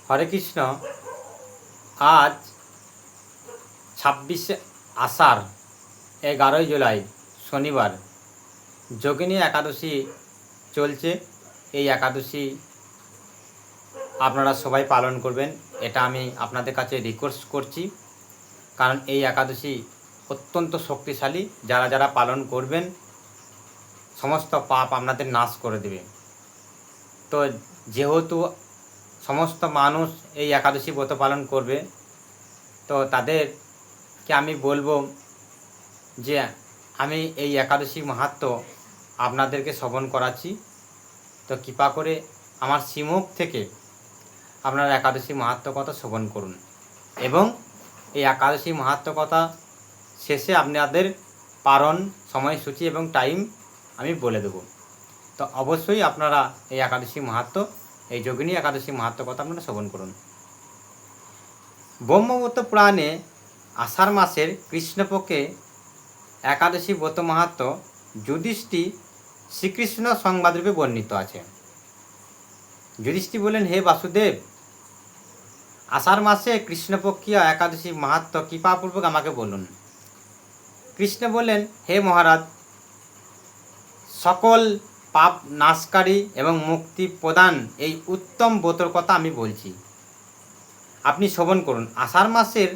হরে কৃষ্ণ। আজ 26শে আষাঢ় 11ই জুলাই শনিবার যোগিনী একাদশী চলছে। এই একাদশী আপনারা সবাই পালন করবেন, এটা আমি আপনাদের কাছে রিকোয়েস্ট করছি। কারণ এই একাদশী অত্যন্ত শক্তিশালী, যারা যারা পালন করবেন সমস্ত পাপ আপনাদের নাশ করে দেবে। তো যেহেতু সমস্ত মানুষ এই একাদশী ব্রত পালন করবে, তো তাদেরকে আমি বলবো যে আমি এই একাদশী মাহাত্ম্য আপনাদেরকে শ্রবণ করাচ্ছি। তো কৃপা করে আমার শ্রীমুখ থেকে আপনারা একাদশী মাহাত্ম্য কথা শ্রবণ করুন, এবং এই একাদশী মাহাত্ম্য কথা শেষে আপনাদের পারণ সময়সূচি এবং টাইম আমি বলে দেব। তো অবশ্যই আপনারা এই একাদশী মাহাত্ম্য, এই যোগিনী একাদশী মাহাত্ম্য কথা আপনারা শ্রবণ করুন। ব্রহ্মব্রত পুরাণে আষাঢ় মাসের কৃষ্ণপক্ষে একাদশী ব্রত মাহাত্ম্য যুধিষ্ঠির শ্রীকৃষ্ণ সংবাদরূপে বর্ণিত আছে। যুধিষ্ঠির বলেন, হে বাসুদেব, আষাঢ় মাসে কৃষ্ণপক্ষীয় একাদশী মাহাত্ম্য কৃপাপূর্বক আমাকে বলুন। কৃষ্ণ বললেন, হে মহারাজ, সকল পাপ নাশকারী এবং মুক্তি প্রদান এই উত্তম ব্রতর কথা আমি বলছি, আপনি শ্রবণ করুন। আষাঢ় মাসের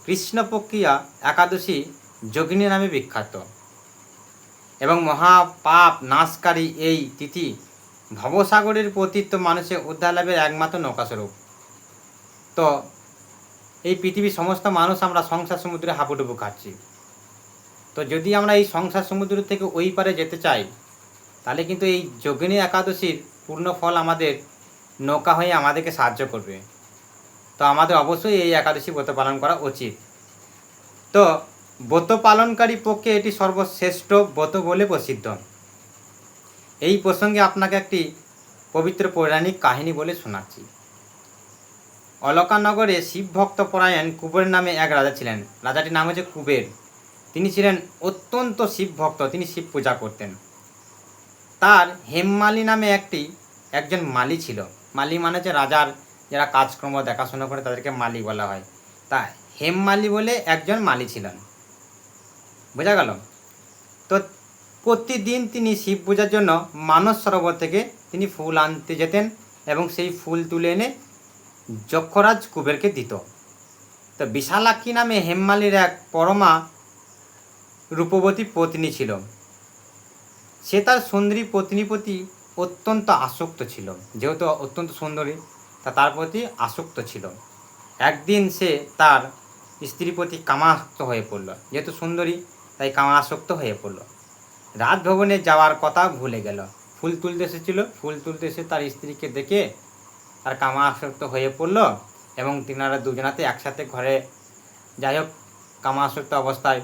কৃষ্ণপক্ষীয়া একাদশী যোগিনী নামে বিখ্যাত এবং মহাপাপ নাশকারী এই তিথি ভবসাগরের পতিত মানুষের উদ্ধার লাভের একমাত্র নৌকাস্বরূপ। তো এই পৃথিবীর সমস্ত মানুষ আমরা সংসার সমুদ্রে হাবুডুবু খাচ্ছি। তো যদি আমরা এই সংসার সমুদ্র থেকে ওই পারে যেতে চাই, তাহলে কিন্তু এই যোগিনী একাদশীর পূর্ণ ফল আমাদের নৌকা হয়ে আমাদেরকে সাহায্য করবে। তো আমাদের অবশ্যই এই একাদশী ব্রত পালন করা উচিত। তো ব্রত পালনকারী পক্ষে এটি সর্বশ্রেষ্ঠ ব্রত বলে প্রসিদ্ধ। এই প্রসঙ্গে আপনাকে একটি পবিত্র পৌরাণিক কাহিনী বলে শোনাচ্ছি। অলকানগরে শিবভক্ত পরায়ণ কুবের নামে এক রাজা ছিলেন। রাজাটির নাম হচ্ছে কুবের। তিনি ছিলেন অত্যন্ত শিবভক্ত, তিনি শিব পূজা করতেন। তার হেমমালী নামে একজন মালী ছিল। মালী মানে হচ্ছে রাজার যারা কাজকর্ম দেখাশোনা করে তাদেরকে মালী বলা হয়। তা হেমমালী বলে একজন মালী ছিলেন, বোঝা গেল। তো প্রতিদিন তিনি শিব পূজার জন্য মানস সরোবর থেকে তিনি ফুল আনতে যেতেন এবং সেই ফুল তুলে এনে যক্ষরাজ কুবেরকে দিত। তো বিশালাক্ষী নামে হেমমালীর এক পরমা রূপবতী পত্নী ছিল। সে তার সুন্দরী পত্নীর প্রতি অত্যন্ত আসক্ত ছিল। যেহেতু অত্যন্ত সুন্দরী, তার প্রতি আসক্ত ছিল। একদিন সে তার স্ত্রীর প্রতি কামাসক্ত হয়ে পড়ল। যেহেতু সুন্দরী, তাই কামাসক্ত হয়ে পড়ল। রাজভবনে যাওয়ার কথা ভুলে গেল। ফুল তুলতে এসেছিল, ফুল তুলতে এসে তার স্ত্রীকে দেখে তার কামাসক্ত হয়ে পড়ল এবং তিনারা দুজনাতে একসাথে ঘরে, যাই হোক, কামাসক্ত অবস্থায়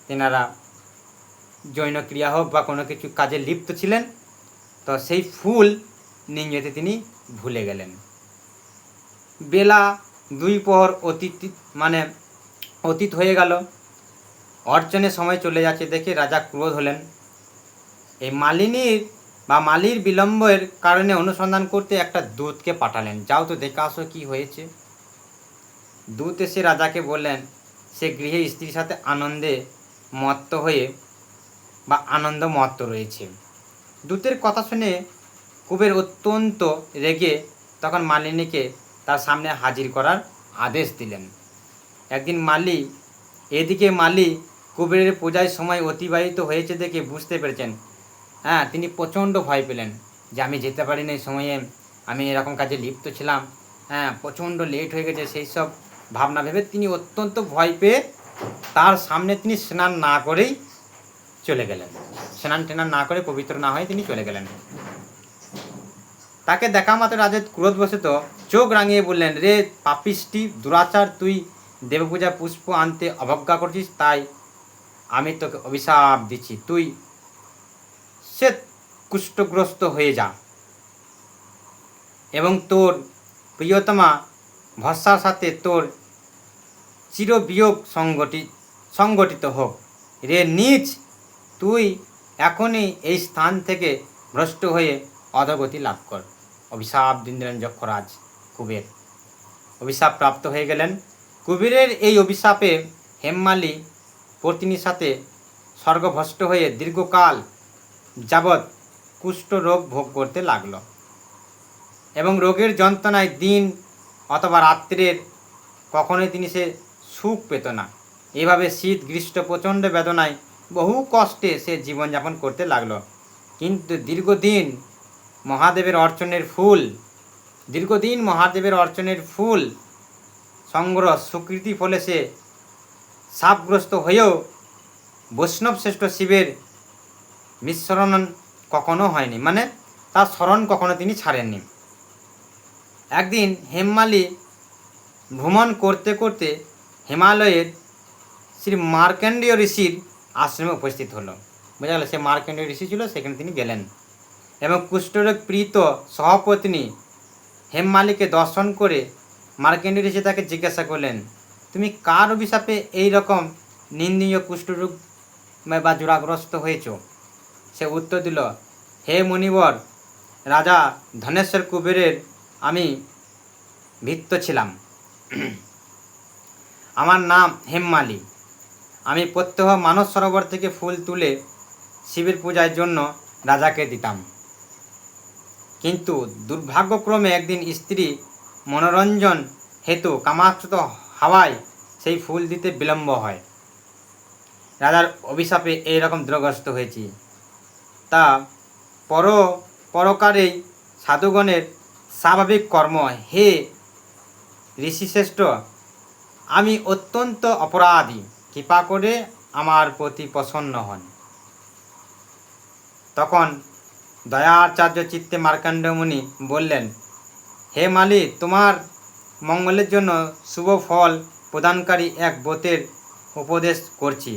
তিনারা যৌন ক্রিয়া হোক বা কোনো কিছু কাজে লিপ্ত ছিলেন। তো সেই ফুল নিয়ে যেতে তিনি ভুলে গেলেন। বেলা 2 প্রহর অতীত হয়ে গেল। অর্চনের সময় চলে যাচ্ছে দেখে রাজা ক্রোধ হলেন। এই মালির বিলম্বের কারণে অনুসন্ধান করতে একটা দূতকে পাঠালেন। যাও তো দেখে আসো কি হয়েছে। দূত এসে রাজাকে বললেন সে গৃহে স্ত্রীর সাথে আনন্দে মত্ত হয়ে বা আনন্দ মত্ত রয়েছে। দূতের কথা শুনে কুবের অত্যন্ত রেগে তখন মালিনীকে তার সামনে হাজির করার আদেশ দিলেন। একদিন এদিকে মালি কুবেরের পূজার সময় অতিবাহিত হয়েছে দেখে বুঝতে পেরেছেন। তিনি প্রচণ্ড ভয় পেলেন যে আমি যেতে পারিনি, এই সময়ে আমি এরকম কাজে লিপ্ত ছিলাম, প্রচণ্ড লেট হয়ে গেছে, সেই সব ভাবনা ভেবে তিনি অত্যন্ত ভয় পেয়ে তার সামনে তিনি স্নান না করেই চলে গেলেন। স্নান টেনান না করে, পবিত্র না হয়ে তিনি চলে গেলেন। তাকে দেখা মাত্র রাজা ক্রোধবশত চোখ রাঙিয়ে বললেন, রে পাপিষ্টি দুরাচার, তুই দেবপূজা পুষ্প আনতে অবজ্ঞা করছিস, তাই আমি তোকে অভিশাপ দিচ্ছি, তুই সে কুষ্ঠগ্রস্ত হয়ে যা এবং তোর প্রিয়তমা ভস্মার সাথে তোর চিরবিয়োগ সংগঠিত হোক। রে নীচ, তুই এখনই এই স্থান থেকে ভ্রষ্ট হয়ে অধগতি লাভ কর। অভিশাপ দিলেন যক্ষরাজ কুবের। অভিশাপ প্রাপ্ত হয়ে গেলেন। কুবেরের এই অভিশাপে হেমমালি পত্নীর সাথে স্বর্গভ্রষ্ট হয়ে দীর্ঘকাল যাবৎ কুষ্ঠরোগ ভোগ করতে লাগল এবং রোগের যন্ত্রণায় দিন অথবা রাত্রের কখনোই তিনি সে সুখ পেত না। এভাবে শীত গ্রীষ্ম প্রচণ্ড বেদনায় বহু কষ্টে সে জীবনযাপন করতে লাগলো। কিন্তু দীর্ঘদিন মহাদেবের অর্চনের ফুল সংগ্রহ স্বীকৃতি ফলে সে শাপগ্রস্ত হয়েও বৈষ্ণব শ্রেষ্ঠ শিবের বিস্মরণ কখনো হয়নি, মানে তার স্মরণ কখনো তিনি ছাড়েননি। একদিন হেমমালি ভ্রমণ করতে করতে হিমালয়ের শ্রী মার্কণ্ডেয় ঋষির আশ্রমে উপস্থিত হলো। বোঝা গেল সে মার্কণ্ডেয় ঋষি ছিল, সেখানে তিনি গেলেন এবং কুষ্ঠরোগ পীড়িত সহপত্নী হেমমালিকে দর্শন করে মার্কণ্ডেয় ঋষি তাকে জিজ্ঞাসা করলেন, তুমি কার অভিশাপে এই রকম নিন্দনীয় কুষ্ঠরোগ বা জোড়াগ্রস্ত হয়েছ? সে উত্তর দিল, হে মুনিবর, রাজা ধনেশ্বর কুবেরের আমি ভৃত্য ছিলাম। আমার নাম হেমমালি। আমি প্রত্যহ মানস সরোবর থেকে ফুল তুলে শিবের পূজার জন্য রাজাকে দিতাম। কিন্তু দুর্ভাগ্যক্রমে একদিন স্ত্রী মনোরঞ্জন হেতু কামাক্ষত হাওয়ায় সেই ফুল দিতে বিলম্ব হয়। রাজার অভিশাপে এইরকম দুর্গ্রস্ত হয়েছি। তা পরকারেই সাধুগণের স্বাভাবিক কর্ম। হে ঋষিশ্রেষ্ঠ, আমি অত্যন্ত অপরাধী, কৃপা করে আমার প্রতি প্রসন্ন হন। তখন দয়াচার্য চিত্তে মার্কণ্ডেয় মুনি বললেন, হে মালি, তোমার মঙ্গলের জন্য শুভ ফল প্রদানকারী এক ব্রতের উপদেশ করছি।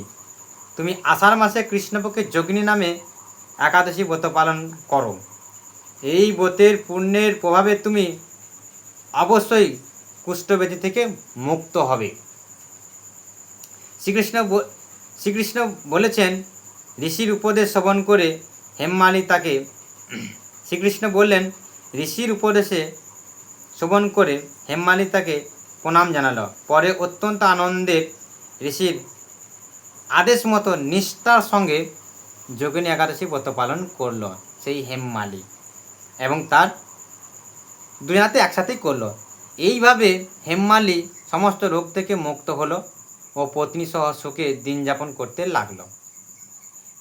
তুমি আষাঢ় মাসে কৃষ্ণপক্ষে যোগিনী নামে একাদশী ব্রত পালন করো। এই ব্রতের পুণ্যের প্রভাবে তুমি অবশ্যই কুষ্ঠব্যাধি থেকে মুক্ত হবে। শ্রীকৃষ্ণ বলেছেন, ঋষির উপদেশ শ্রবণ করে হেমমালি তাকে শ্রীকৃষ্ণ বললেন, ঋষির উপদেশে শ্রবণ করে হেমমালি তাকে প্রণাম জানালো। পরে অত্যন্ত আনন্দের ঋষির আদেশ মতো নিষ্ঠার সঙ্গে যোগিনী একাদশী ব্রত পালন করল সেই হেমমালি, এবং তার দুনিয়াতে একসাথেই করলো। এইভাবে হেমমালি সমস্ত রোগ থেকে মুক্ত হলো ও পত্নী সহ সুখে দিন যাপন করতে লাগলো।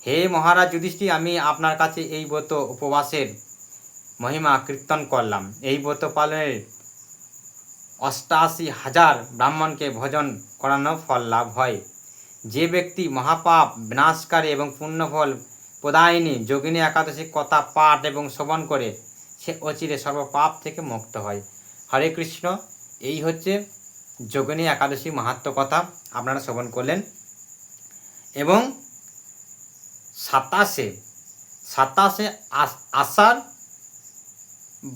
হে মহারাজ যুধিষ্ঠির, আমি আপনার কাছে এই ব্রত উপবাসের মহিমা কীর্তন করলাম। এই ব্রত পালনের 88,000 ব্রাহ্মণকে ভোজন করানো ফল লাভ হয়। যে ব্যক্তি মহাপাপ বিনাশকারী এবং পুণ্যফল প্রদায়িনী যোগিনী একাদশী কথা পাঠ এবং শ্রবণ করে সে অচিরে সর্বপাপ থেকে মুক্ত হয়। হরে কৃষ্ণ। এই হচ্ছে যোগিনী একাদশী মাহাত্ম্য কথা আপনারা শ্রবণ করলেন। এবং 27 আষাঢ়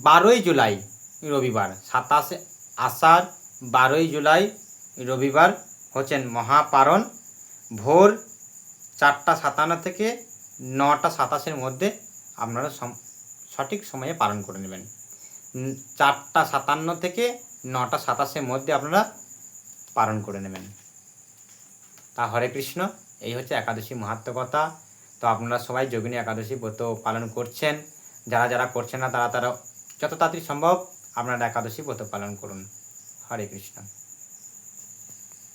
12 জুলাই রবিবার, 27 আষাঢ় 12 জুলাই রবিবার হচ্ছেন মহাপারণ। ভোর 4:57 থেকে 9:27 মধ্যে আপনারা সঠিক সময়ে পালন করে নেবেন। 4:57 থেকে 9:27 মধ্যে আপনারা পালন করে নেবেন। তা হরে কৃষ্ণ। এই হচ্ছে একাদশী মাহাত্ম্য কথা। তো আপনারা সবাই যোগিনী একাদশী ব্রত পালন করছেন। যারা করছেন না তারা যত তাড়াতাড়ি সম্ভব আপনারা একাদশী ব্রত পালন করুন। হরে কৃষ্ণ।